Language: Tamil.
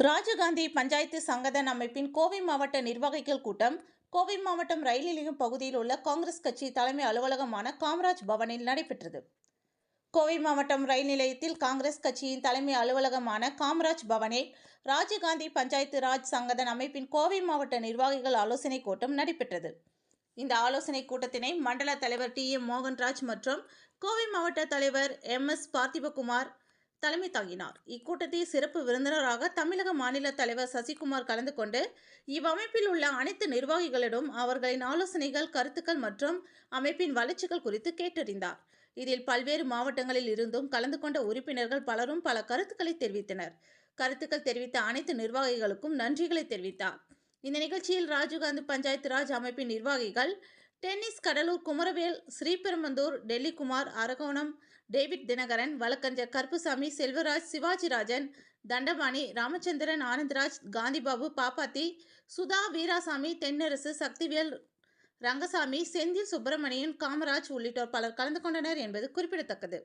ராஜீவ்காந்தி பஞ்சாயத்து சங்கதன் அமைப்பின் கோவை மாவட்ட நிர்வாகிகள் கூட்டம் கோவை மாவட்டம் ரயில் நிலையம் பகுதியில் உள்ள காங்கிரஸ் கட்சி தலைமை அலுவலகமான காமராஜ் பவனில் நடைபெற்றது. கோவை மாவட்டம் ரயில் நிலையத்தில் காங்கிரஸ் கட்சியின் தலைமை அலுவலகமான காமராஜ் பவனில் ராஜீவ்காந்தி பஞ்சாயத்து ராஜ் சங்கதன் அமைப்பின் கோவை மாவட்ட நிர்வாகிகள் ஆலோசனை கூட்டம் நடைபெற்றது. இந்த ஆலோசனை கூட்டத்தினை மண்டல தலைவர் டி. எம். மோகன்ராஜ் மற்றும் கோவை மாவட்ட தலைவர் MS பார்த்திபகுமார் தலைமை தாங்கினார். இக்கூட்டத்தில் சிறப்பு விருந்தினராக தமிழக மாநில தலைவர் சசிகுமார் கலந்து கொண்டு இவ்வமைப்பில் உள்ள அனைத்து நிர்வாகிகளிடம் அவர்களின் ஆலோசனைகள், கருத்துக்கள் மற்றும் அமைப்பின் வளர்ச்சிகள் குறித்து கேட்டறிந்தார். இதில் பல்வேறு மாவட்டங்களில் இருந்தும் கலந்து கொண்ட உறுப்பினர்கள் பலரும் பல கருத்துக்களை தெரிவித்தனர். கருத்துக்கள் தெரிவித்த அனைத்து நிர்வாகிகளுக்கும் நன்றிகளை தெரிவித்தார். இந்த நிகழ்ச்சியில் ராஜீவ்காந்தி பஞ்சாயத்து ராஜ் அமைப்பின் நிர்வாகிகள் டென்னிஸ் கடலூர் குமரவேல், ஸ்ரீபெரும்புதூர் டெல்லிகுமார், அரகோணம் டேவிட் தினகரன், வழக்கறிஞர் கருப்புசாமி, செல்வராஜ், சிவாஜிராஜன், தண்டபாணி, ராமச்சந்திரன், ஆனந்தராஜ், காந்திபாபு, பாப்பாத்தி, சுதா, வீராசாமி, தென்னரசு, சக்திவேல், ரங்கசாமி, செந்தில் சுப்பிரமணியன், காமராஜ் உள்ளிட்டோர் பலர் கலந்து கொண்டனர் என்பது குறிப்பிடத்தக்கது.